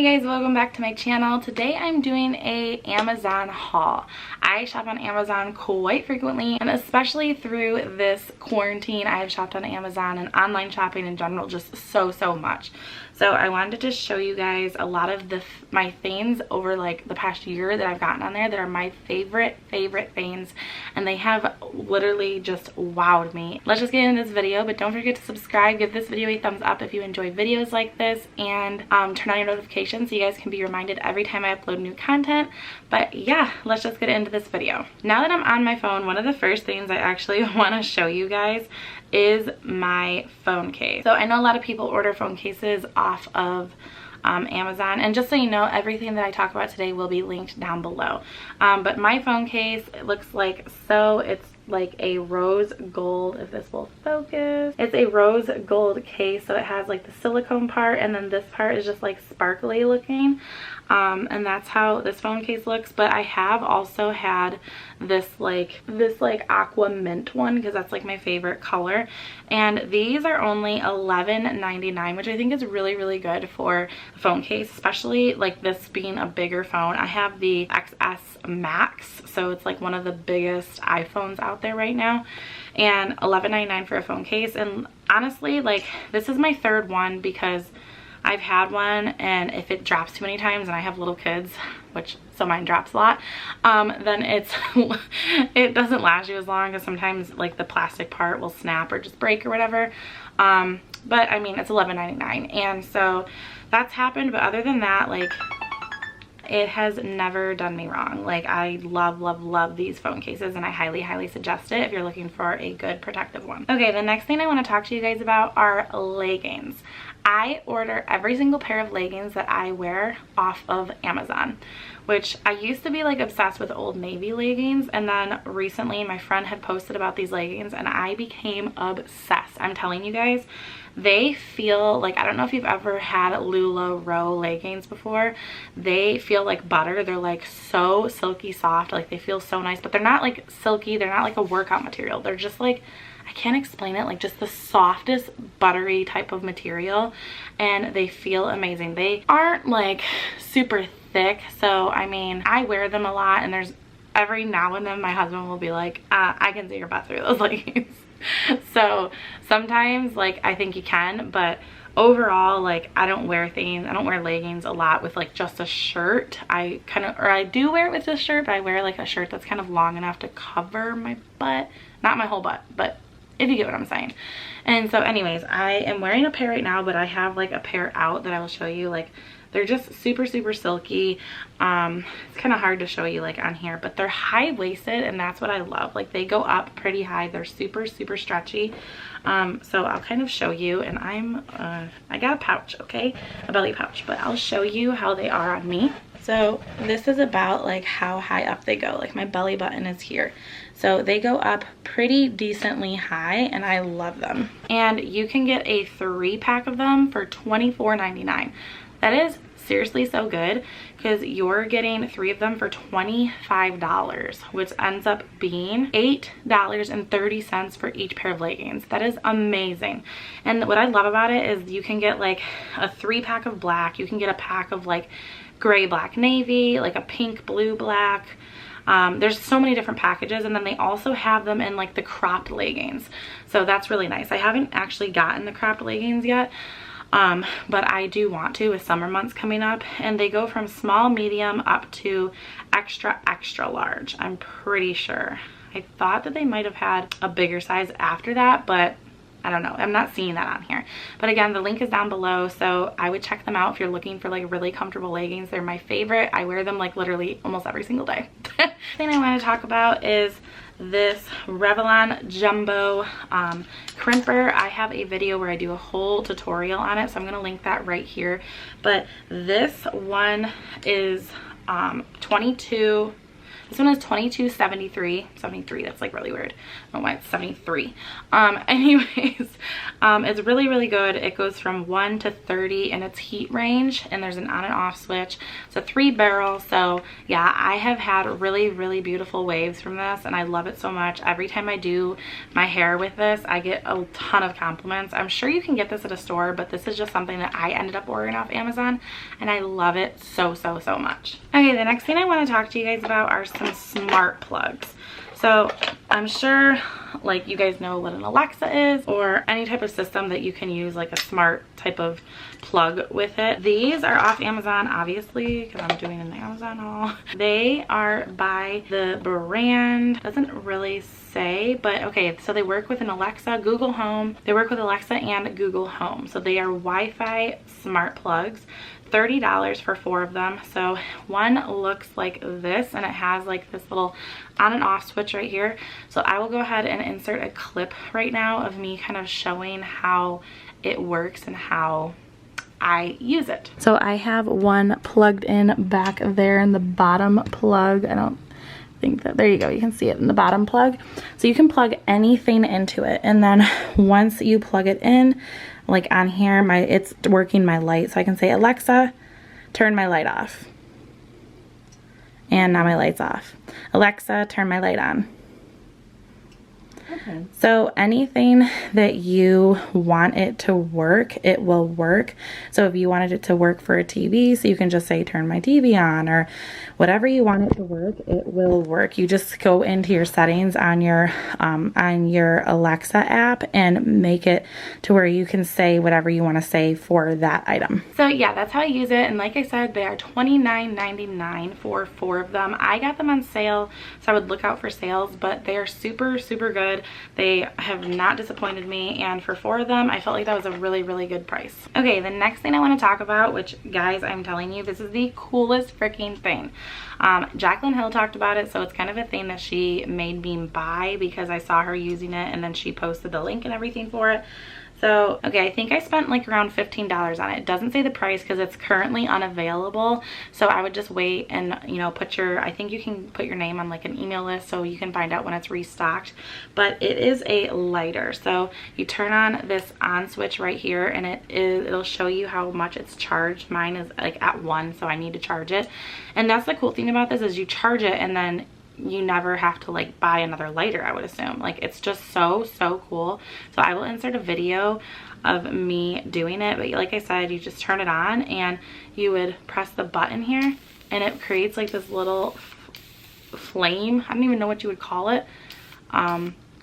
Hey guys, welcome back to my channel. Today I'm doing a Amazon haul. I shop on Amazon quite frequently, and especially through this quarantine, I have shopped on Amazon and online shopping in general just so much. So I wanted to just show you guys a lot of my things over like the past year that I've gotten on there that are my favorite things, and they have literally just wowed me. Let's just get into this video, but don't forget to subscribe, give this video a thumbs up if you enjoy videos like this, and turn on your notifications so you guys can be reminded every time I upload new content. But yeah, let's just get into this video. Now that I'm on my phone, one of the first things I actually want to show you guys is my phone case. So I know a lot of people order phone cases off of Amazon, and just so you know, everything that I talk about today will be linked down below. But my phone case, it looks like so. It's like a rose gold, if this will focus. It's a rose gold case, so it has like the silicone part, and then this part is just like sparkly looking. And that's how this phone case looks. But I have also had this like aqua mint one, because that's like my favorite color, and these are only $11.99, which I think is really good for a phone case, especially like this being a bigger phone. I have the XS Max, so it's like one of the biggest iPhones out there right now, and $11.99 for a phone case. And honestly, like, this is my third one because I've had one, and if it drops too many times, and I have little kids, which so mine drops a lot, then it doesn't last you as long, because sometimes like the plastic part will snap or just break or whatever. But I mean, it's $11.99, and so that's happened. But other than that, like, it has never done me wrong. Like, I love these phone cases, and I highly suggest it if you're looking for a good protective one. Okay, the next thing I want to talk to you guys about are leggings. I order every single pair of leggings that I wear off of Amazon, which I used to be like obsessed with Old Navy leggings, and then recently my friend had posted about these leggings and I became obsessed. I'm telling you guys, they feel like, I don't know if you've ever had LuLaRoe leggings before. They feel like butter. They're like so silky soft, like they feel so nice, but they're not like silky. They're not like a workout material. They're just like, I can't explain it, like just the softest buttery type of material, and they feel amazing. They aren't like super thick, so I mean, I wear them a lot, and there's every now and then my husband will be like, I can see your butt through those leggings. So sometimes, like, I think you can, but overall, like, I don't wear leggings a lot with like just a shirt. I do wear it with a shirt, but I wear like a shirt that's kind of long enough to cover my butt, not my whole butt, but if you get what I'm saying. And so anyways, I am wearing a pair right now, but I have like a pair out that I will show you. Like, they're just super silky. It's kind of hard to show you like on here, but they're high-waisted, and that's what I love. Like, they go up pretty high. They're super stretchy. So I'll kind of show you, and I got a pouch, okay, a belly pouch, but I'll show you how they are on me. So this is about like how high up they go. Like, my belly button is here, so they go up pretty decently high, and I love them. And you can get a 3-pack of them for $24.99. That is seriously so good, because you're getting 3 of them for $25, which ends up being $8.30 for each pair of leggings. That is amazing. And what I love about it is you can get like a 3-pack of black. You can get a pack of like gray, black, navy, like a pink, blue, black. There's so many different packages, and then they also have them in like the cropped leggings, so that's really nice. I haven't actually gotten the cropped leggings yet, but I do want to with summer months coming up, and they go from small, medium up to extra large. I'm pretty sure. I thought that they might have had a bigger size after that, but I don't know. I'm not seeing that on here. But again, the link is down below, so I would check them out if you're looking for like really comfortable leggings. They're my favorite. I wear them like literally almost every single day. The thing I want to talk about is this Revlon Jumbo crimper. I have a video where I do a whole tutorial on it, so I'm going to link that right here. But this one is 22 This one is $22.73. 73, that's like really weird. I don't know why it's 73. Anyways, it's really, really good. It goes from 1 to 30 in its heat range, and there's an on and off switch. It's a 3-barrel, so yeah, I have had really, really beautiful waves from this, and I love it so much. Every time I do my hair with this, I get a ton of compliments. I'm sure you can get this at a store, but this is just something that I ended up ordering off Amazon, and I love it so, so, so much. Okay, the next thing I want to talk to you guys about are some smart plugs. So I'm sure like you guys know what an Alexa is, or any type of system that you can use like a smart type of plug with it. These are off Amazon, obviously, because I'm doing an Amazon haul. They are by the brand, doesn't really say, but okay, so they work with an Alexa, Google Home. They work with Alexa and Google Home. So they are Wi-Fi smart plugs. $30 for 4 of them. So one looks like this, and it has like this little on and off switch right here. So I will go ahead and insert a clip right now of me kind of showing how it works and how I use it. So I have one plugged in back there in the bottom plug. I don't think that, there you go, you can see it in the bottom plug. So you can plug anything into it, and then once you plug it in, like on here, it's working my light, so I can say, Alexa, turn my light off. And now my light's off. Alexa, turn my light on. Okay. So anything that you want it to work, it will work. So if you wanted it to work for a TV, so you can just say, turn my TV on, or whatever you want it to work, it will work. You just go into your settings on your Alexa app and make it to where you can say whatever you want to say for that item. So yeah, that's how I use it. And like I said, they are $29.99 for 4 of them. I got them on sale, so I would look out for sales, but they are super, super good. They have not disappointed me, and for 4 of them, I felt like that was a really, really good price. Okay, the next thing I want to talk about, which guys, I'm telling you, this is the coolest freaking thing. Jaclyn Hill talked about it, so it's kind of a thing that she made me buy because I saw her using it, and then she posted the link and everything for it. So, okay, I think I spent like around $15 on it. It doesn't say the price because it's currently unavailable. So I would just wait and, you know, I think you can put your name on like an email list so you can find out when it's restocked. But it is a lighter. So you turn on this on switch right here, and it'll show you how much it's charged. Mine is like at 1, so I need to charge it. And that's the cool thing about this is you charge it, and then you never have to like buy another lighter, I would assume. Like, it's just so, so cool. So I will insert a video of me doing it, but like I said, you just turn it on and you would press the button here, and it creates like this little flame. I don't even know what you would call it.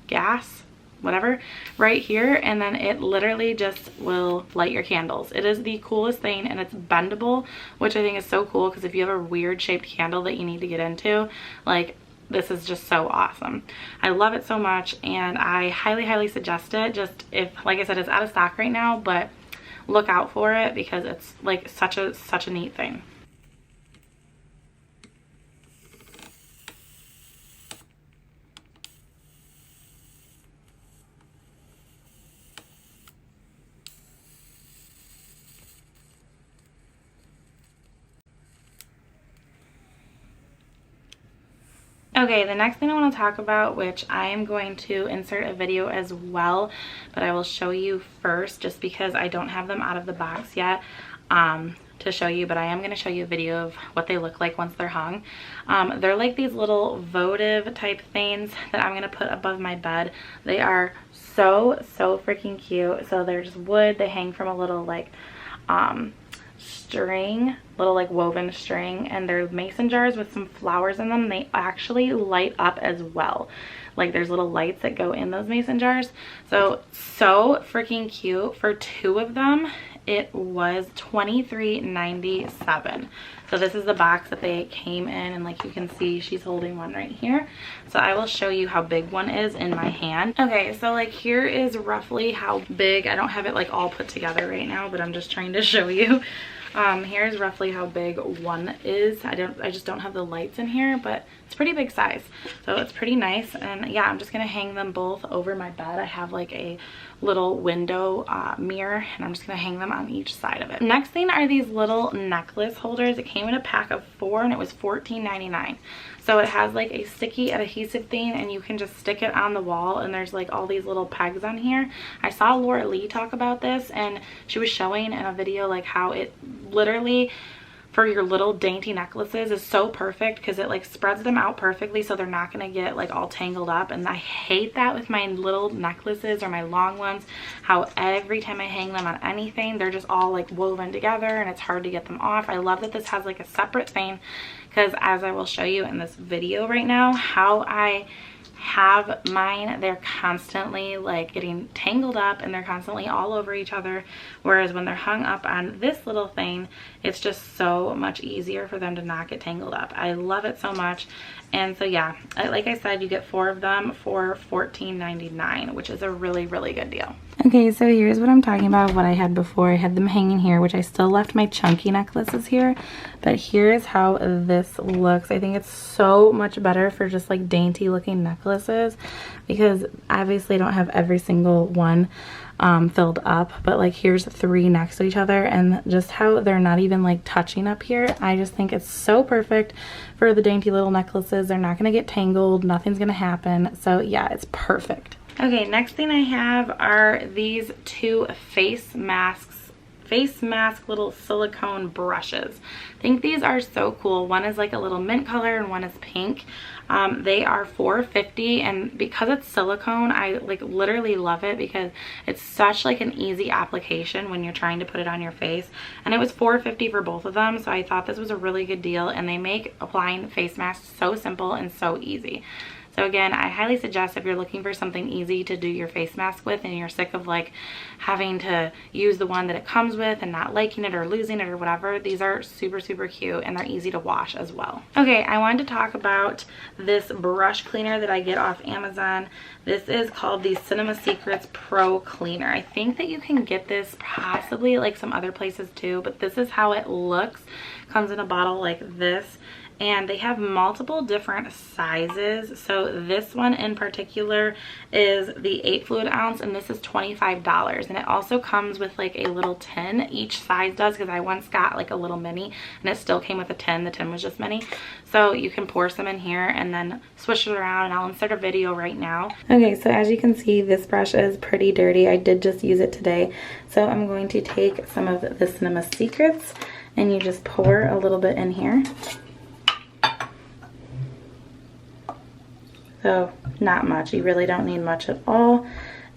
Gas, whatever, right here, and then it literally just will light your candles. It is the coolest thing, and it's bendable, which I think is so cool, because if you have a weird shaped candle that you need to get into, like, this is just so awesome. I love it so much, and I highly, highly suggest it. Just, if, like I said, it's out of stock right now, but look out for it because it's like such a neat thing. Okay, the next thing I want to talk about, which I am going to insert a video as well, but I will show you first just because I don't have them out of the box yet to show you, but I am going to show you a video of what they look like once they're hung. They're like these little votive type things that I'm going to put above my bed. They are so freaking cute. So they're just wood. They hang from a little like string, little like woven string, and they're mason jars with some flowers in them. They actually light up as well. Like, there's little lights that go in those mason jars. So freaking cute. For 2 of them, it was $23.97. So this is the box that they came in, and like you can see, she's holding one right here. So I will show you how big one is in my hand. Okay, so like here is roughly how big. I don't have it like all put together right now, but I'm just trying to show you. Here's roughly how big one is. I just don't have the lights in here, but it's a pretty big size, so it's pretty nice. And yeah, I'm just gonna hang them both over my bed. I have like a little window mirror, and I'm just gonna hang them on each side of it. Next thing are these little necklace holders. It came in a pack of 4 and it was $14.99. So it has like a sticky adhesive thing, and you can just stick it on the wall, and there's like all these little pegs on here. I saw Laura Lee talk about this, and she was showing in a video like how it literally for your little dainty necklaces is so perfect, because it like spreads them out perfectly so they're not going to get like all tangled up. And I hate that with my little necklaces or my long ones, how every time I hang them on anything they're just all like woven together and it's hard to get them off. I love that this has like a separate thing, because as I will show you in this video right now how I have mine, they're constantly like getting tangled up and they're constantly all over each other, whereas when they're hung up on this little thing, it's just so much easier for them to not get tangled up. I love it so much. And so yeah, like I said, you get 4 of them for $14.99, which is a really, really good deal. Okay, so here's what I'm talking about, what I had before. I had them hanging here, which I still left my chunky necklaces here, but here's how this looks. I think it's so much better for just like dainty looking necklaces, because obviously I don't have every single one filled up, but like here's 3 next to each other, and just how they're not even like touching up here. I just think it's so perfect for the dainty little necklaces. They're not going to get tangled, nothing's going to happen. So yeah, it's perfect. Okay, next thing I have are these 2 face mask little silicone brushes. I think these are so cool. One is like a little mint color and one is pink. They are $4.50, and because it's silicone, I like literally love it, because it's such like an easy application when you're trying to put it on your face. And it was $4.50 for both of them, so I thought this was a really good deal, and they make applying face masks so simple and so easy. So again, I highly suggest if you're looking for something easy to do your face mask with, and you're sick of like having to use the one that it comes with and not liking it or losing it or whatever, these are super, super cute, and they're easy to wash as well. Okay, I wanted to talk about this brush cleaner that I get off Amazon. This is called the Cinema Secrets Pro Cleaner. I think that you can get this possibly like some other places too, but this is how it looks. Comes in a bottle like this, and they have multiple different sizes. So this one in particular is the 8 fluid ounce, and this is $25. And it also comes with like a little tin. Each size does, because I once got like a little mini and it still came with a tin. The tin was just mini. So you can pour some in here and then swish it around, and I'll insert a video right now. Okay, so as you can see, this brush is pretty dirty. I did just use it today. So I'm going to take some of the Cinema Secrets, and you just pour a little bit in here. So not much, you really don't need much at all.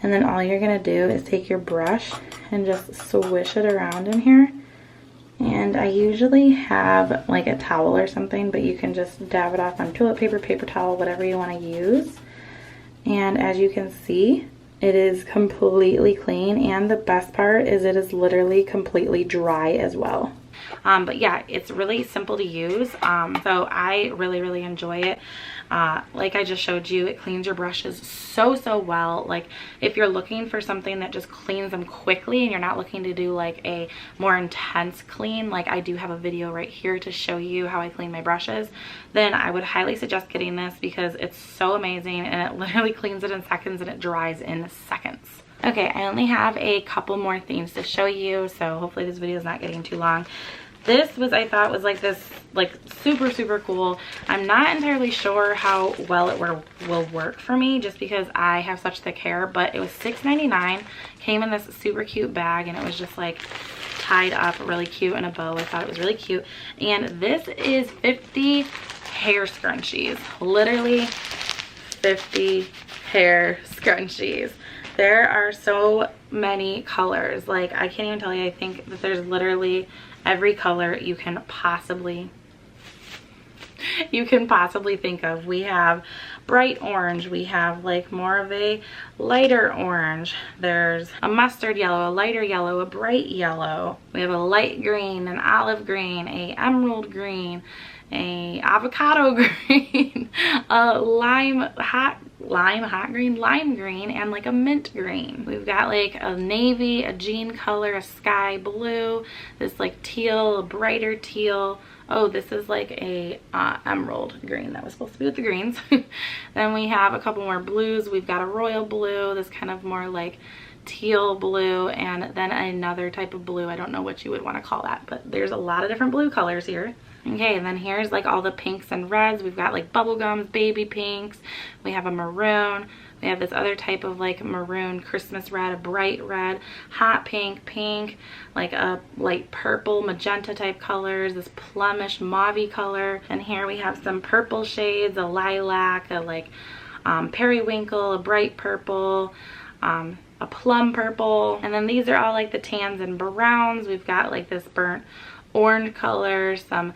And then all you're gonna do is take your brush and just swish it around in here. And I usually have like a towel or something, but you can just dab it off on toilet paper, paper towel, whatever you wanna use. And as you can see, it is completely clean, and the best part is it is literally completely dry as well. But yeah, it's really simple to use, so I really, really enjoy it. Like I just showed you, it cleans your brushes so well. Like if you're looking for something that just cleans them quickly and you're not looking to do like a more intense clean, like I do have a video right here to show you how I clean my brushes, then I would highly suggest getting this, because it's so amazing and it literally cleans it in seconds and it dries in seconds. Okay, I only have a couple more things to show you, so hopefully this video is not getting too long. This was, I thought, was like this, like super cool. I'm not entirely sure how well it will work for me, just because I have such thick hair, but it was $6.99. Came in this super cute bag, and it was just like tied up really cute in a bow. I thought it was really cute. And this is 50 hair scrunchies. Literally 50 hair scrunchies. There are so many colors. Like I can't even tell you. I think that there's literally every color you can possibly think of. We have bright orange, we have like more of a lighter orange, there's a mustard yellow, a lighter yellow, a bright yellow, we have a light green, an olive green, a emerald green, a avocado green, a lime, hot hot green, lime green, and like a mint green. We've got like a navy, a jean color, a sky blue, this like teal, a brighter teal. Oh, this is like a emerald green that was supposed to be with the greens. Then we have a couple more blues. We've got a royal blue, this kind of more like teal blue, and then another type of blue. I don't know what you would want to call that, but there's a lot of different blue colors here. Okay, and then here's like all the pinks and reds. We've got like bubblegums, baby pinks. We have a maroon. We have this other type of like maroon Christmas red, a bright red, hot pink, pink, like a light purple, magenta type colors, this plumish mauve color. And here we have some purple shades, a lilac, a like periwinkle, a bright purple, a plum purple. And then these are all like the tans and browns. We've got like this burnt orange color, some,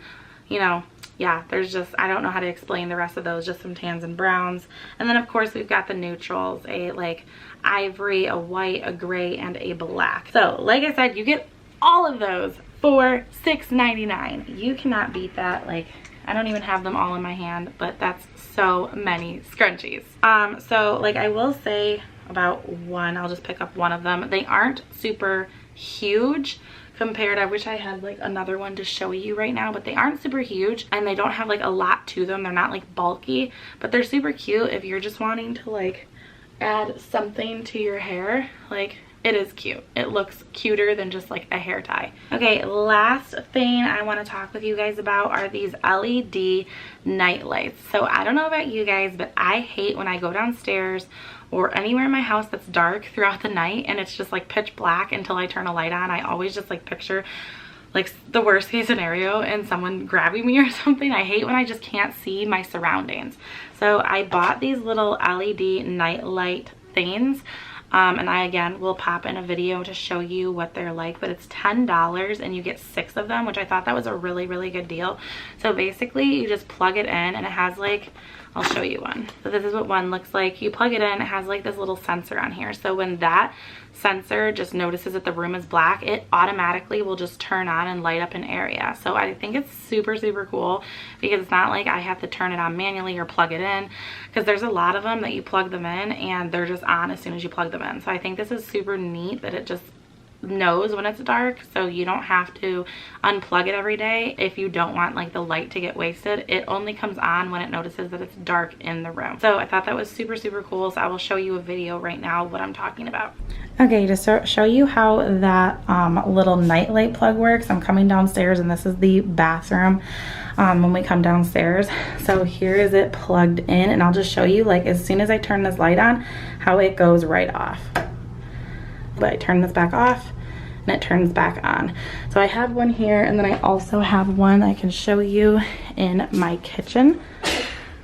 you know, yeah, there's just, I don't know how to explain the rest of those, just some tans and browns. And then of course we've got the neutrals, a like ivory, a white, a gray, and a black. So like I said, you get all of those for $6.99. You cannot beat that. Like, I don't even have them all in my hand, but that's so many scrunchies. So like I will say about one, I'll just pick up one of them. They aren't super huge compared, I wish I had like another one to show you right now, but they aren't super huge and they don't have like a lot to them. They're not like bulky, but they're super cute if you're just wanting to like add something to your hair. Like, it is cute. It looks cuter than just like a hair tie. Okay, last thing I want to talk with you guys about are these LED night lights. So I don't know about you guys, but I hate when I go downstairs or anywhere in my house that's dark throughout the night and it's just like pitch black until I turn a light on. I always just like picture like the worst case scenario and someone grabbing me or something. I hate when I just can't see my surroundings. So I bought these little LED night light things. And I again will pop in a video to show you what they're like, but it's $10 and you get 6 of them, which I thought that was a really, really good deal. So basically you just plug it in and it has like, I'll show you one. So this is what one looks like. You plug it in, it has like this little sensor on here. So when that sensor just notices that the room is black, it automatically will just turn on and light up an area. So I think it's super, super cool because it's not like I have to turn it on manually or plug it in, because there's a lot of them that you plug them in and they're just on as soon as you plug them in. So I think this is super neat that it just knows when it's dark, so you don't have to unplug it every day if you don't want like the light to get wasted. It only comes on when it notices that it's dark in the room. So I thought that was super, super cool. So I will show you a video right now what I'm talking about. Okay, to show you how that little night light plug works, I'm coming downstairs and this is the bathroom when we come downstairs. So here is it plugged in, and I'll just show you like as soon as I turn this light on how it goes right off. But I turn this back off and it turns back on. So I have one here, and then I also have one I can show you in my kitchen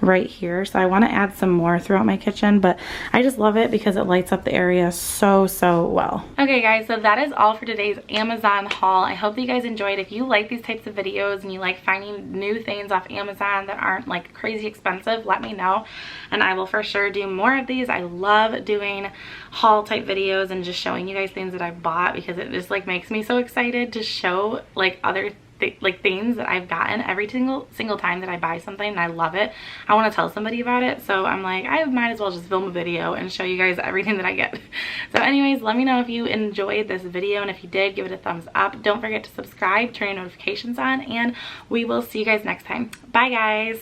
right here. So I want to add some more throughout my kitchen, but I just love it because it lights up the area so well. Okay guys, so that is all for today's Amazon haul. I hope that you guys enjoyed. If you like these types of videos and you like finding new things off Amazon that aren't like crazy expensive, let me know and I will for sure do more of these. I love doing haul type videos and just showing you guys things that I've bought, because it just like makes me so excited to show like other things that I've gotten every single time that I buy something and I love it. I want to tell somebody about it, so I'm like, I might as well just film a video and show you guys everything that I get. So anyways, let me know if you enjoyed this video, and if you did, give it a thumbs up. Don't forget to subscribe, turn your notifications on, and we will see you guys next time. Bye guys.